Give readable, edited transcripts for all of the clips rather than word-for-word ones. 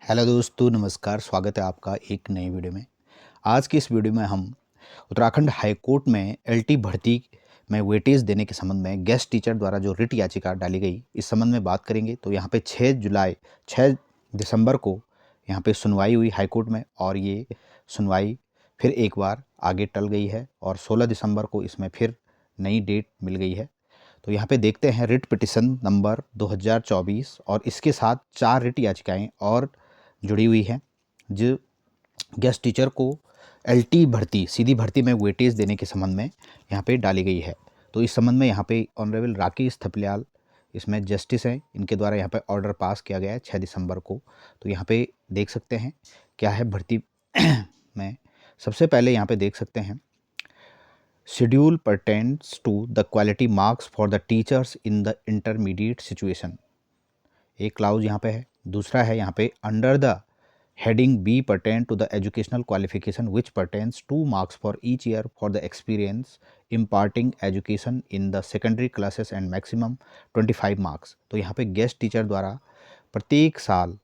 Hello दोस्तों, नमस्कार। स्वागत है आपका एक नई वीडियो में। आज की इस वीडियो में हम उत्तराखंड हाई कोर्ट में एलटी भर्ती में वेटेज देने के संबंध में गेस्ट टीचर द्वारा जो रिट याचिका डाली गई, इस संबंध में बात करेंगे। तो यहाँ पे 6 दिसंबर को यहाँ पे सुनवाई हुई हाई कोर्ट में, और ये सुनवाई फिर एक बार आगे टल गई है और 16 दिसंबर को इसमें फिर नई डेट मिल गई है। तो यहाँ पे देखते हैं रिट पिटिशन नंबर 2024 और इसके साथ 4 रिट याचिकाएं और जुड़ी हुई हैं जो गेस्ट टीचर को एलटी भर्ती, सीधी भर्ती में वेटेज देने के संबंध में यहाँ पे डाली गई है। तो इस संबंध में यहाँ पे ऑनरेबल राकेश थपलियाल इसमें जस्टिस हैं, इनके द्वारा यहाँ पे ऑर्डर पास किया गया है 6 दिसंबर को। तो यहाँ पे देख सकते हैं क्या है भर्ती में। सबसे पहले यहाँ पे देख सकते हैं schedule pertains to the quality marks for the teachers in the intermediate situation, एक क्लाउज यहाँ पे है। दूसरा है यहाँ पे under the heading B pertain to the educational qualification which pertains 2 marks for each year for the experience imparting education in the secondary classes and maximum 25 marks। तो यहाँ पे गेस्ट टीचर द्वारा प्रत्येक साल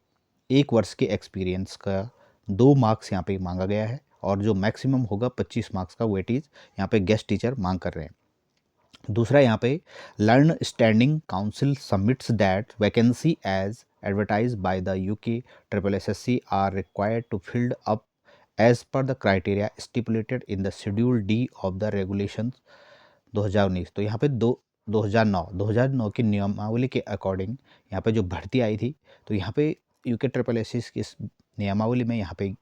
1 वर्ष के एक्सपीरियंस का 2 मार्क्स यहाँ पे मांगा गया है, और जो मैक्सिमम होगा 25 मार्क्स का वेटेज यहाँ पे गेस्ट टीचर मांग कर रहे हैं। दूसरा यहाँ पे learned standing counsel submits that vacancy as advertise by the UK triple SSC are required to filled up as per the criteria stipulated in the schedule D of the regulation 2019। तो यहाँ पे 2009 की नियमावली के अकॉर्डिंग यहाँ पे जो भर्ती आई थी, तो यहाँ पे यूके ट्रिपल एसएससी की इस नियमावली में यहाँ पे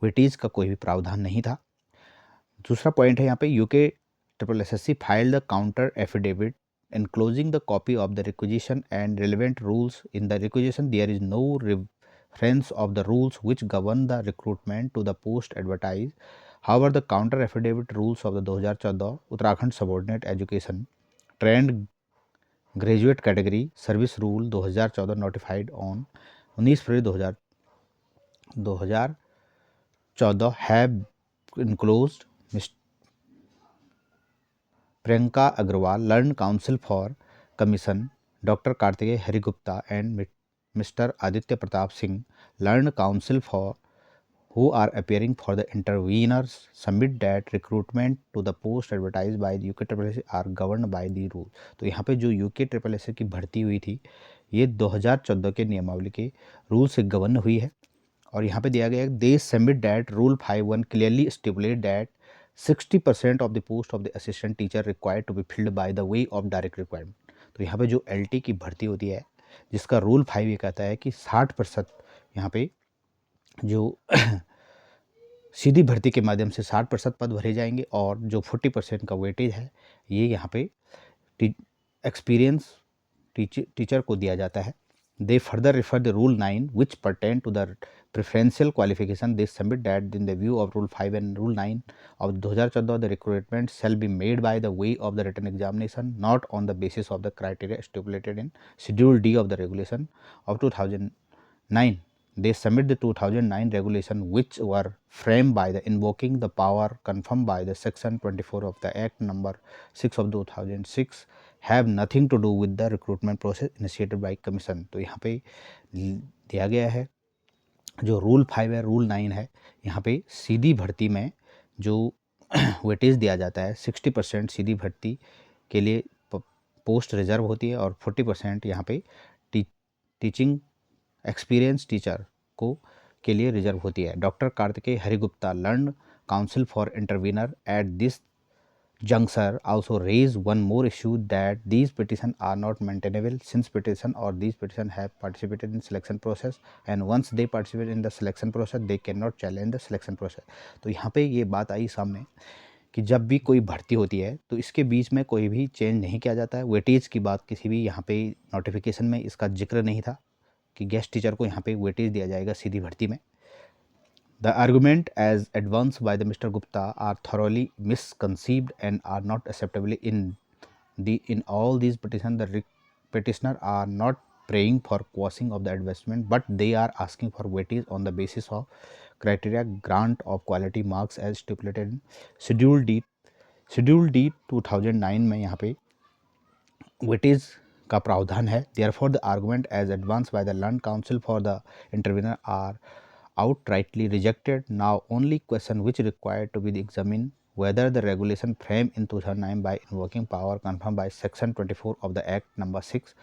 वेटेज का कोई भी प्रावधान नहीं था। दूसरा पॉइंट है यहाँ पे UK triple SSC filed the counter affidavit enclosing the copy of the requisition and relevant rules. In the requisition there is no reference of the rules which govern the recruitment to the post advertised. However, the counter affidavit rules of the 2014 Uttarakhand Subordinate Education Trained Graduate Category Service Rule 2014 notified on 19 February 2014 have enclosed Priyanka Agrawal, learned counsel for commission, doctor Kartikeya Harigupta and mister Aditya Pratap Singh, learned counsel for who are appearing for the interveners submit that recruitment to the post advertised by the UK SSS are governed by the rule। तो यहाँ पे जो UK SSS की भर्ती हुई थी, ये 2014 के नियमावली के रूल से गवर्न हुई है। और यहाँ पे दिया गया है they submit that rule 5(1) clearly stipulate that 60% of the post of the assistant teacher required to be filled by the way of direct requirement. तो यहाँ पे जो एलटी की भर्ती होती है, जिसका रूल 5 ये कहता है कि 60% यहाँ पे जो सीधी भर्ती के माध्यम से 60% पद भरे जाएंगे, और जो 40% का वेटेज है ये यहाँ पे एक्सपीरियंस टीचर को दिया जाता है। They further refer the Rule 9 which pertain to the preferential qualification. They submit that in the view of Rule 5 and Rule 9 of 2014 the recruitment shall be made by the way of the written examination, not on the basis of the criteria stipulated in Schedule D of the regulation of 2009. They submit the 2009 regulation which were framed by the invoking the power confirmed by the Section 24 of the Act number 6 of 2006 have nothing to do with the recruitment process initiated by commission। तो यहाँ पे दिया गया है जो rule 5 है, rule 9 है, यहाँ पे सीधी भर्ती में जो वेटेज दिया जाता है 60% सीधी भर्ती के लिए पोस्ट रिजर्व होती है, और 40% यहाँ पे टीचिंग एक्सपीरियंस टीचर को के लिए रिजर्व होती है। Doctor Kartikeya Harigupta, learned counsel for intervener at this juncture also raise one more issue that these petitions are not maintainable since petition or these petitions have participated in selection process and once they participate in the selection process they cannot challenge the selection process। तो यहाँ पे ये बात आई सामने कि जब भी कोई भर्ती होती है तो इसके बीच में कोई भी चेंज नहीं किया जाता है। वेटेज की बात किसी भी यहाँ पे नोटिफिकेशन में इसका जिक्र नहीं था कि गेस्ट टीचर को यहाँ पे वेटेज दिया जाएगा सीधी भर्ती में। The argument as advanced by the Mr. Gupta are thoroughly misconceived and are not acceptable in all these petitions. The petitioner are not praying for quashing of the advancement, but they are asking for weightage on the basis of criteria grant of quality marks as stipulated in Schedule D 2009 में यहाँ पे weightage का प्रावधान है। Therefore the argument as advanced by the learned counsel for the intervener are outrightly rejected. Now only question which required to be examined whether the regulation framed in 2009 by invoking power confirmed by section 24 of the act number 6,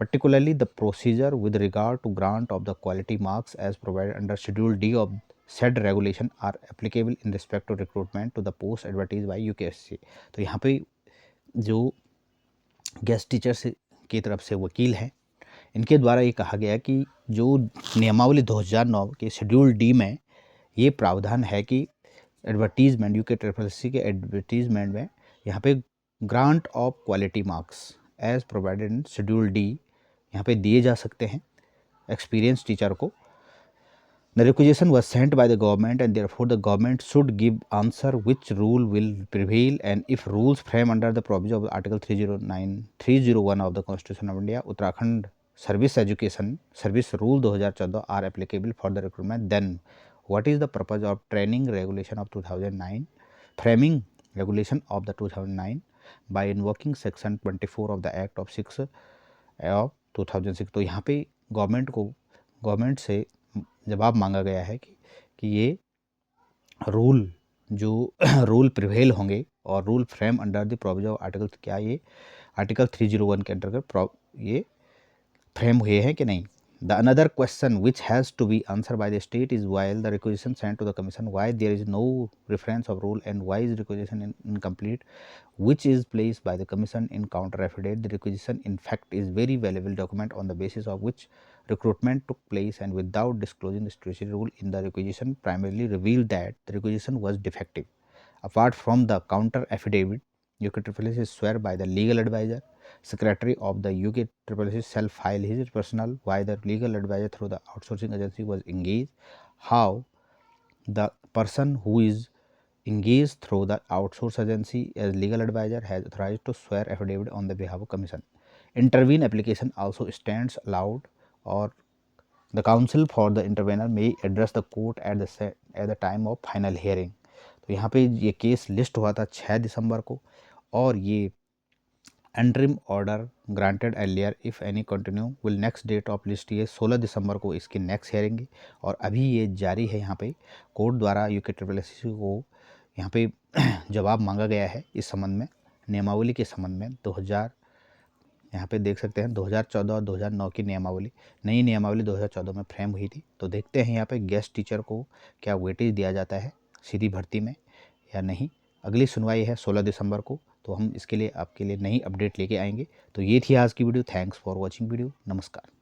particularly the procedure with regard to grant of the quality marks as provided under schedule D of said regulation are applicable in respect to recruitment to the post advertised by UKSC. तो यहाँ पे जो guest teachers की तरफ से वकील हैं, इनके द्वारा ये कहा गया कि जो नियमावली 2009 के शेड्यूल डी में ये प्रावधान है कि एडवर्टीज़मेंट यूके ट्रिपल के एडवर्टीज़मेंट में यहाँ पे grant of quality marks as provided in schedule D यहाँ पे दिए जा सकते हैं एक्सपीरियंस टीचर को। The requisition was sent by the government and therefore the government should give answer which rule will prevail, and if rules framed under the provision of Article 301 of the Constitution of India, Uttarakhand Service Rule 2014 are applicable for the recruitment, then what is the purpose of training regulation of 2009, framing regulation of the 2009 by invoking section 24 of the Act of 6 of 2006। तो यहाँ पे government से जवाब मांगा गया है कि ये रूल जो रूल प्रिवेल होंगे और rule frame under the provision of article, क्या ये आर्टिकल 301 के अंतर्गत ये फ्रेम हुए हैं कि नहीं। The another question which has to be answered by the state is while the requisition sent to the commission, why there is no reference of rule and why is requisition incomplete, which is placed by the commission in counter affidavit. The requisition in fact is very valuable document on the basis of which recruitment took place, and without disclosing the statutory rule in the requisition primarily revealed that the requisition was defective. Apart from the counter affidavit, UKSS is swear by the legal advisor. Secretary of the UKSS shall file his personal why the legal advisor through the outsourcing agency was engaged, how the person who is engaged through the outsource agency as legal advisor has authorized to swear affidavit on the behalf of commission. Intervene application also stands allowed, or the counsel for the intervener may address the court at the time of final hearing. तो यहाँ पे ये case list हुआ था 6 दिसंबर को, और ये interim order granted earlier if any continue will next date of list ये 16 दिसंबर को इसकी नेक्स्ट हेयरिंग है, और अभी ये जारी है। यहाँ पे कोर्ट द्वारा UKSS को यहाँ पे जवाब मांगा गया है इस संबंध में, नियमावली के संबंध में 2000 यहाँ पे देख सकते हैं 2014 और 2009 की नियमावली, नई नियमावली 2014 में फ्रेम हुई थी। तो देखते हैं यहाँ पे गेस्ट टीचर को क्या वेटेज दिया जाता है सीधी भर्ती में या नहीं। अगली सुनवाई है 16 दिसंबर को, तो हम इसके लिए आपके लिए नई अपडेट लेके आएंगे। तो ये थी आज की video. Thanks for watching video. नमस्कार।